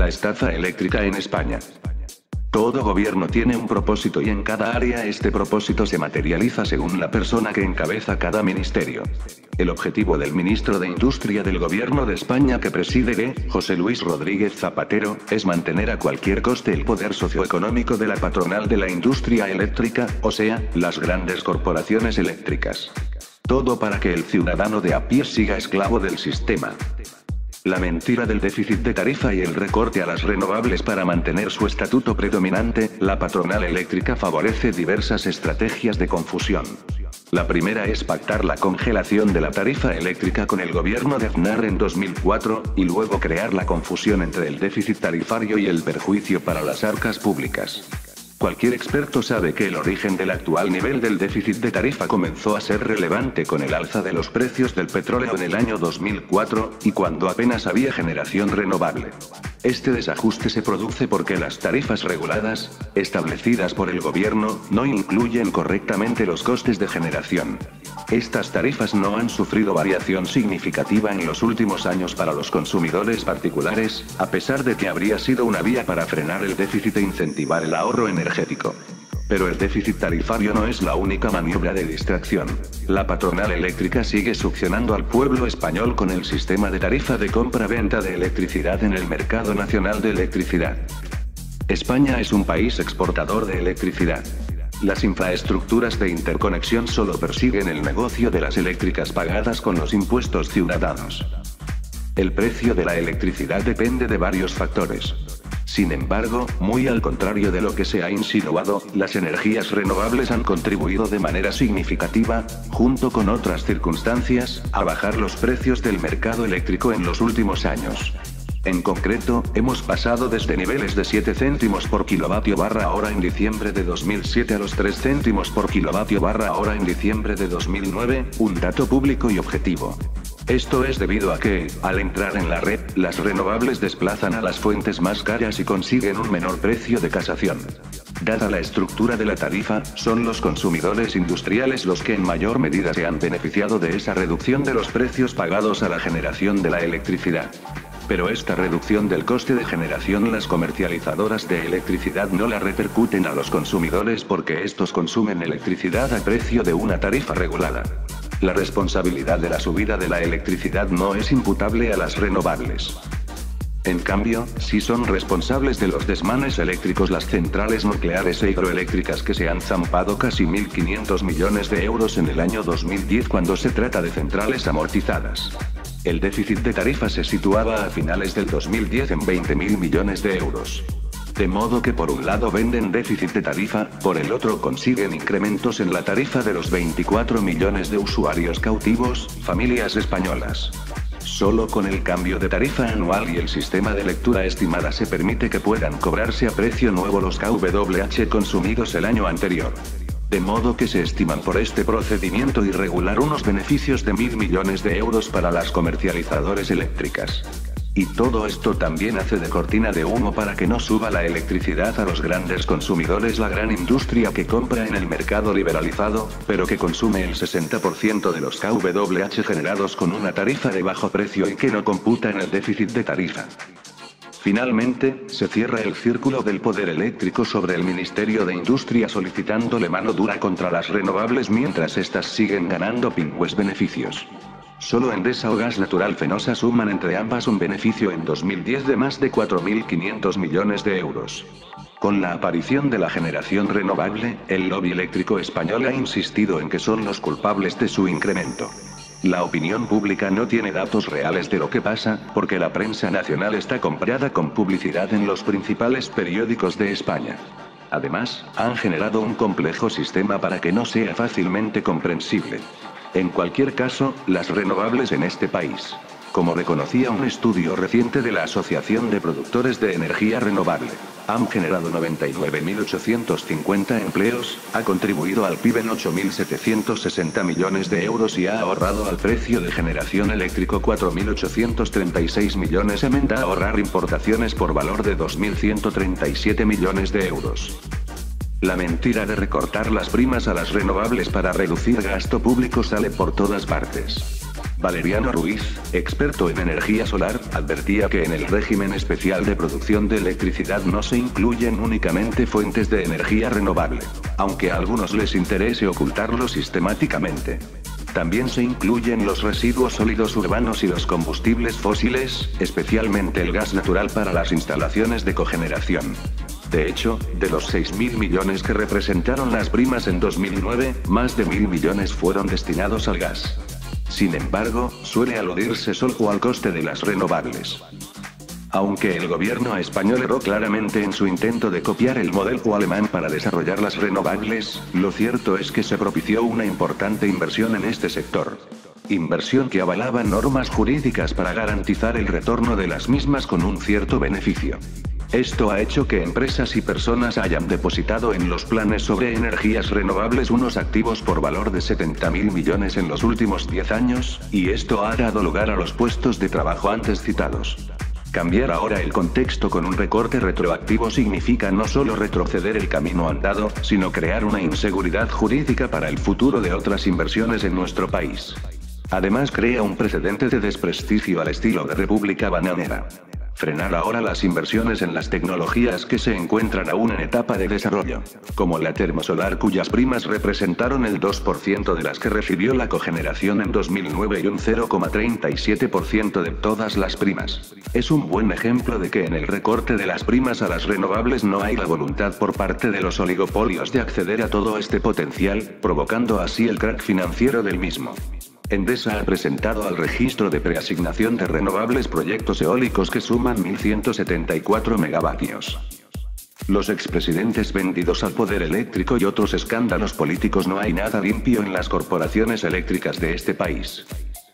la estafa eléctrica en España. Todo gobierno tiene un propósito y en cada área este propósito se materializa según la persona que encabeza cada ministerio. El objetivo del ministro de Industria del Gobierno de España que preside José Luis Rodríguez Zapatero, es mantener a cualquier coste el poder socioeconómico de la patronal de la industria eléctrica, o sea, las grandes corporaciones eléctricas. Todo para que el ciudadano de a pie siga esclavo del sistema. La mentira del déficit de tarifa y el recorte a las renovables para mantener su estatuto predominante, la patronal eléctrica favorece diversas estrategias de confusión. La primera es pactar la congelación de la tarifa eléctrica con el gobierno de Aznar en 2004, y luego crear la confusión entre el déficit tarifario y el perjuicio para las arcas públicas. Cualquier experto sabe que el origen del actual nivel del déficit de tarifa comenzó a ser relevante con el alza de los precios del petróleo en el año 2004, y cuando apenas había generación renovable. Este desajuste se produce porque las tarifas reguladas, establecidas por el gobierno, no incluyen correctamente los costes de generación. Estas tarifas no han sufrido variación significativa en los últimos años para los consumidores particulares, a pesar de que habría sido una vía para frenar el déficit e incentivar el ahorro energético. Pero el déficit tarifario no es la única maniobra de distracción. La patronal eléctrica sigue succionando al pueblo español con el sistema de tarifa de compra-venta de electricidad en el mercado nacional de electricidad. España es un país exportador de electricidad. Las infraestructuras de interconexión solo persiguen el negocio de las eléctricas pagadas con los impuestos ciudadanos. El precio de la electricidad depende de varios factores. Sin embargo, muy al contrario de lo que se ha insinuado, las energías renovables han contribuido de manera significativa, junto con otras circunstancias, a bajar los precios del mercado eléctrico en los últimos años. En concreto, hemos pasado desde niveles de 7 céntimos por kWh en diciembre de 2007 a los 3 céntimos por kWh en diciembre de 2009, un dato público y objetivo. Esto es debido a que, al entrar en la red, las renovables desplazan a las fuentes más caras y consiguen un menor precio de casación. Dada la estructura de la tarifa, son los consumidores industriales los que en mayor medida se han beneficiado de esa reducción de los precios pagados a la generación de la electricidad. Pero esta reducción del coste de generación las comercializadoras de electricidad no la repercuten a los consumidores porque estos consumen electricidad a precio de una tarifa regulada. La responsabilidad de la subida de la electricidad no es imputable a las renovables. En cambio, sí son responsables de los desmanes eléctricos las centrales nucleares e hidroeléctricas que se han zampado casi 1.500 millones de euros en el año 2010 cuando se trata de centrales amortizadas. El déficit de tarifa se situaba a finales del 2010 en 20.000 millones de euros. De modo que por un lado venden déficit de tarifa, por el otro consiguen incrementos en la tarifa de los 24 millones de usuarios cautivos, familias españolas. Solo con el cambio de tarifa anual y el sistema de lectura estimada se permite que puedan cobrarse a precio nuevo los kWh consumidos el año anterior. De modo que se estiman por este procedimiento irregular unos beneficios de 1.000 millones de euros para las comercializadoras eléctricas. Y todo esto también hace de cortina de humo para que no suba la electricidad a los grandes consumidores, la gran industria que compra en el mercado liberalizado, pero que consume el 60% de los kWh generados con una tarifa de bajo precio y que no computa en el déficit de tarifa. Finalmente, se cierra el círculo del poder eléctrico sobre el Ministerio de Industria solicitándole mano dura contra las renovables mientras estas siguen ganando pingües beneficios. Solo Endesa o Gas Natural Fenosa suman entre ambas un beneficio en 2010 de más de 4.500 millones de euros. Con la aparición de la generación renovable, el lobby eléctrico español ha insistido en que son los culpables de su incremento. La opinión pública no tiene datos reales de lo que pasa, porque la prensa nacional está comprada con publicidad en los principales periódicos de España. Además, han generado un complejo sistema para que no sea fácilmente comprensible. En cualquier caso, las renovables en este país, como reconocía un estudio reciente de la Asociación de Productores de Energía Renovable, han generado 99.850 empleos, ha contribuido al PIB en 8.760 millones de euros y ha ahorrado al precio de generación eléctrico 4.836 millones, aumenta a ahorrar importaciones por valor de 2.137 millones de euros. La mentira de recortar las primas a las renovables para reducir gasto público sale por todas partes. Valeriano Ruiz, experto en energía solar, advertía que en el régimen especial de producción de electricidad no se incluyen únicamente fuentes de energía renovable, aunque a algunos les interese ocultarlo sistemáticamente. También se incluyen los residuos sólidos urbanos y los combustibles fósiles, especialmente el gas natural para las instalaciones de cogeneración. De hecho, de los 6.000 millones que representaron las primas en 2009, más de 1.000 millones fueron destinados al gas. Sin embargo, suele aludirse solo al coste de las renovables. Aunque el gobierno español erró claramente en su intento de copiar el modelo alemán para desarrollar las renovables, lo cierto es que se propició una importante inversión en este sector. Inversión que avalaba normas jurídicas para garantizar el retorno de las mismas con un cierto beneficio. Esto ha hecho que empresas y personas hayan depositado en los planes sobre energías renovables unos activos por valor de 70.000 millones en los últimos 10 años, y esto ha dado lugar a los puestos de trabajo antes citados. Cambiar ahora el contexto con un recorte retroactivo significa no solo retroceder el camino andado, sino crear una inseguridad jurídica para el futuro de otras inversiones en nuestro país. Además crea un precedente de desprestigio al estilo de República Bananera. Frenar ahora las inversiones en las tecnologías que se encuentran aún en etapa de desarrollo, como la termosolar cuyas primas representaron el 2% de las que recibió la cogeneración en 2009 y un 0,37% de todas las primas. Es un buen ejemplo de que en el recorte de las primas a las renovables no hay la voluntad por parte de los oligopolios de acceder a todo este potencial, provocando así el crack financiero del mismo. Endesa ha presentado al registro de preasignación de renovables proyectos eólicos que suman 1.174 megavatios. Los expresidentes vendidos al poder eléctrico y otros escándalos políticos. No hay nada limpio en las corporaciones eléctricas de este país.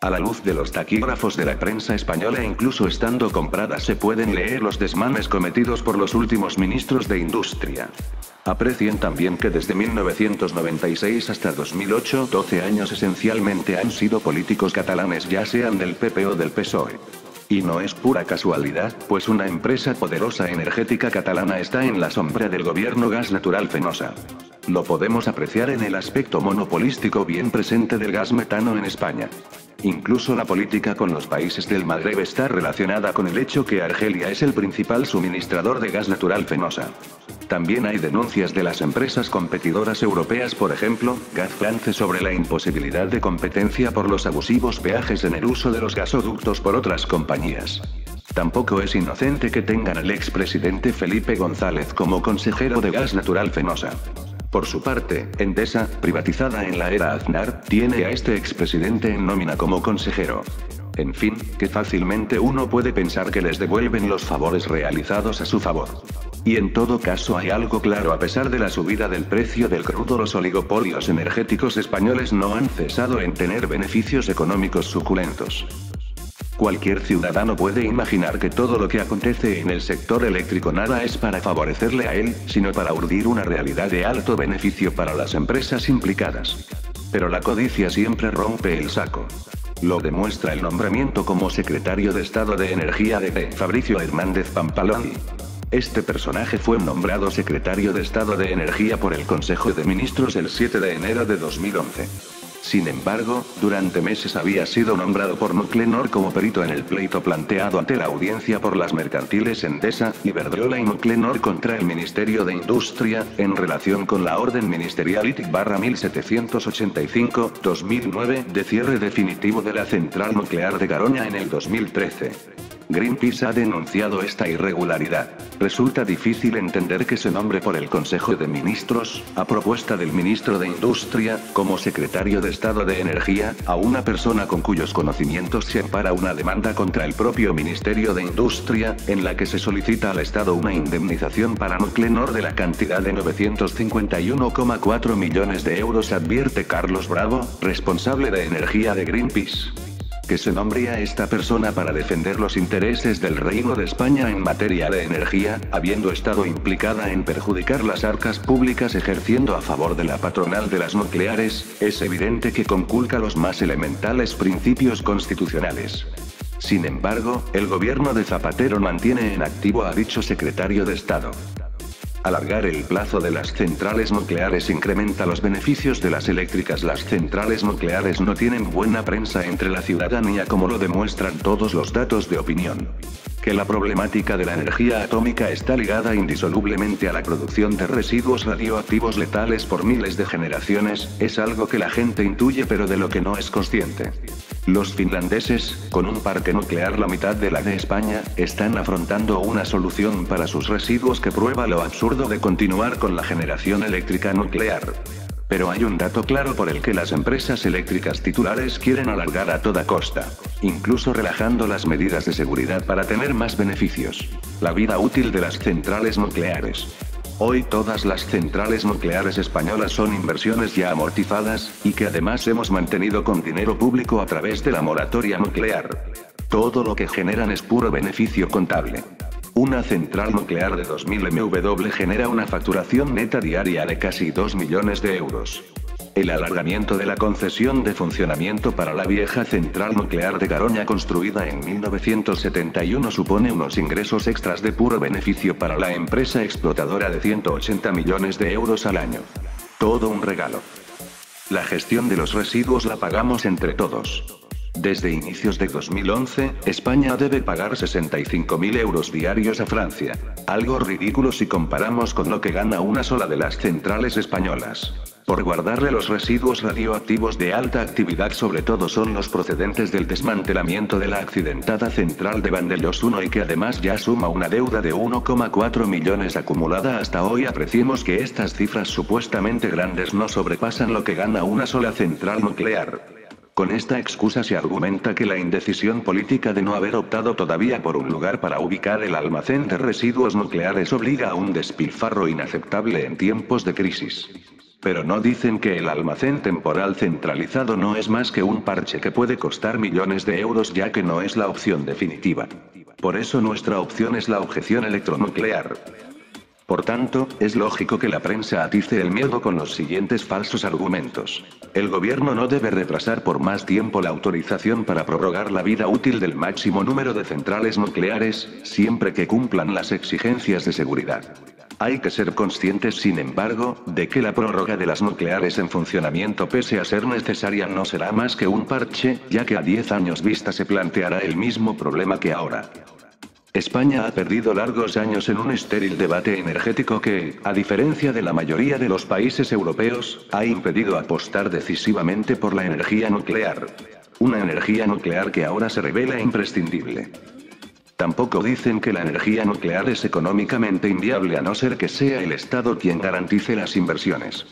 A la luz de los taquígrafos de la prensa española, incluso estando compradas, se pueden leer los desmanes cometidos por los últimos ministros de Industria. Aprecien también que desde 1996 hasta 2008, 12 años esencialmente han sido políticos catalanes, ya sean del PP o del PSOE. Y no es pura casualidad, pues una empresa poderosa energética catalana está en la sombra del gobierno Gas Natural Fenosa. Lo podemos apreciar en el aspecto monopolístico bien presente del gas metano en España. Incluso la política con los países del Magreb está relacionada con el hecho que Argelia es el principal suministrador de gas natural Fenosa. También hay denuncias de las empresas competidoras europeas, por ejemplo, Gas France, sobre la imposibilidad de competencia por los abusivos peajes en el uso de los gasoductos por otras compañías. Tampoco es inocente que tengan al expresidente Felipe González como consejero de Gas Natural Fenosa. Por su parte, Endesa, privatizada en la era Aznar, tiene a este expresidente en nómina como consejero. En fin, que fácilmente uno puede pensar que les devuelven los favores realizados a su favor. Y en todo caso hay algo claro: a pesar de la subida del precio del crudo, los oligopolios energéticos españoles no han cesado en tener beneficios económicos suculentos. Cualquier ciudadano puede imaginar que todo lo que acontece en el sector eléctrico nada es para favorecerle a él, sino para urdir una realidad de alto beneficio para las empresas implicadas. Pero la codicia siempre rompe el saco. Lo demuestra el nombramiento como secretario de Estado de Energía de Fabricio Hernández Pampaloni. Este personaje fue nombrado secretario de Estado de Energía por el Consejo de Ministros el 7 de enero de 2011. Sin embargo, durante meses había sido nombrado por Nuclenor como perito en el pleito planteado ante la audiencia por las mercantiles Endesa, Iberdrola y Nuclenor contra el Ministerio de Industria, en relación con la Orden Ministerial ITIC-1785/2009 de cierre definitivo de la central nuclear de Garoña en el 2013. Greenpeace ha denunciado esta irregularidad. Resulta difícil entender que se nombre por el Consejo de Ministros, a propuesta del ministro de Industria, como secretario de Estado de Energía, a una persona con cuyos conocimientos se ampara una demanda contra el propio Ministerio de Industria, en la que se solicita al Estado una indemnización para Nuclenor de la cantidad de 951,4 millones de euros, advierte Carlos Bravo, responsable de energía de Greenpeace. Que se nombre a esta persona para defender los intereses del Reino de España en materia de energía, habiendo estado implicada en perjudicar las arcas públicas ejerciendo a favor de la patronal de las nucleares, es evidente que conculca los más elementales principios constitucionales. Sin embargo, el gobierno de Zapatero mantiene en activo a dicho secretario de Estado. Alargar el plazo de las centrales nucleares incrementa los beneficios de las eléctricas. Las centrales nucleares no tienen buena prensa entre la ciudadanía, como lo demuestran todos los datos de opinión. Que la problemática de la energía atómica está ligada indisolublemente a la producción de residuos radioactivos letales por miles de generaciones, es algo que la gente intuye pero de lo que no es consciente. Los finlandeses, con un parque nuclear la mitad de la de España, están afrontando una solución para sus residuos que prueba lo absurdo de continuar con la generación eléctrica nuclear. Pero hay un dato claro por el que las empresas eléctricas titulares quieren alargar a toda costa, incluso relajando las medidas de seguridad para tener más beneficios: la vida útil de las centrales nucleares. Hoy todas las centrales nucleares españolas son inversiones ya amortizadas, y que además hemos mantenido con dinero público a través de la moratoria nuclear. Todo lo que generan es puro beneficio contable. Una central nuclear de 2000 MW genera una facturación neta diaria de casi 2 millones de euros. El alargamiento de la concesión de funcionamiento para la vieja central nuclear de Garoña, construida en 1971, supone unos ingresos extras de puro beneficio para la empresa explotadora de 180 millones de euros al año. Todo un regalo. La gestión de los residuos la pagamos entre todos. Desde inicios de 2011, España debe pagar 65.000 euros diarios a Francia, algo ridículo si comparamos con lo que gana una sola de las centrales españolas, por guardarle los residuos radioactivos de alta actividad. Sobre todo son los procedentes del desmantelamiento de la accidentada central de Vandellós 1, y que además ya suma una deuda de 1,4 millones acumulada hasta hoy. Apreciemos que estas cifras supuestamente grandes no sobrepasan lo que gana una sola central nuclear. Con esta excusa se argumenta que la indecisión política de no haber optado todavía por un lugar para ubicar el almacén de residuos nucleares obliga a un despilfarro inaceptable en tiempos de crisis. Pero no dicen que el almacén temporal centralizado no es más que un parche que puede costar millones de euros, ya que no es la opción definitiva. Por eso nuestra opción es la objeción electronuclear. Por tanto, es lógico que la prensa atice el miedo con los siguientes falsos argumentos. El gobierno no debe retrasar por más tiempo la autorización para prorrogar la vida útil del máximo número de centrales nucleares, siempre que cumplan las exigencias de seguridad. Hay que ser conscientes, sin embargo, de que la prórroga de las nucleares en funcionamiento, pese a ser necesaria, no será más que un parche, ya que a 10 años vista se planteará el mismo problema que ahora. España ha perdido largos años en un estéril debate energético que, a diferencia de la mayoría de los países europeos, ha impedido apostar decisivamente por la energía nuclear. Una energía nuclear que ahora se revela imprescindible. Tampoco dicen que la energía nuclear es económicamente inviable a no ser que sea el Estado quien garantice las inversiones.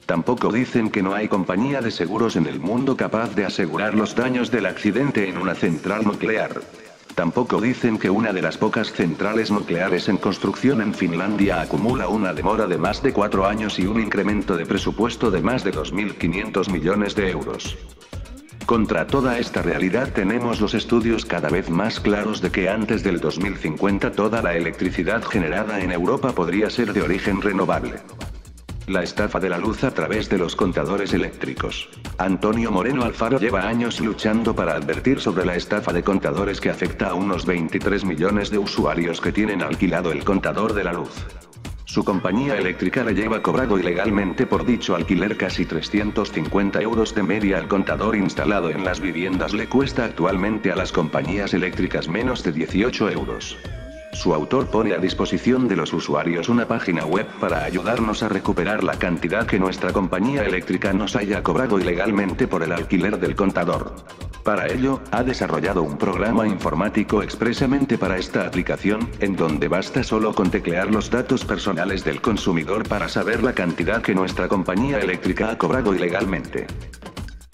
Tampoco dicen que no hay compañía de seguros en el mundo capaz de asegurar los daños del accidente en una central nuclear. Tampoco dicen que una de las pocas centrales nucleares en construcción en Finlandia acumula una demora de más de 4 años y un incremento de presupuesto de más de 2.500 millones de euros. Contra toda esta realidad tenemos los estudios cada vez más claros de que antes del 2050 toda la electricidad generada en Europa podría ser de origen renovable. La estafa de la luz a través de los contadores eléctricos. Antonio Moreno Alfaro lleva años luchando para advertir sobre la estafa de contadores que afecta a unos 23 millones de usuarios que tienen alquilado el contador de la luz. Su compañía eléctrica le lleva cobrado ilegalmente por dicho alquiler casi 350 euros de media. El contador instalado en las viviendas le cuesta actualmente a las compañías eléctricas menos de 18 euros. Su autor pone a disposición de los usuarios una página web para ayudarnos a recuperar la cantidad que nuestra compañía eléctrica nos haya cobrado ilegalmente por el alquiler del contador. Para ello, ha desarrollado un programa informático expresamente para esta aplicación, en donde basta solo con teclear los datos personales del consumidor para saber la cantidad que nuestra compañía eléctrica ha cobrado ilegalmente.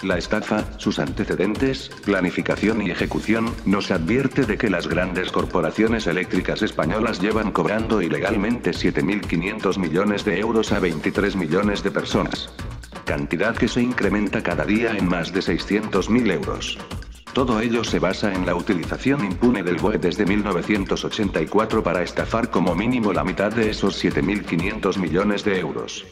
La estafa, sus antecedentes, planificación y ejecución, nos advierte de que las grandes corporaciones eléctricas españolas llevan cobrando ilegalmente 7.500 millones de euros a 23 millones de personas. Cantidad que se incrementa cada día en más de 600.000 euros. Todo ello se basa en la utilización impune del BOE desde 1984 para estafar como mínimo la mitad de esos 7.500 millones de euros.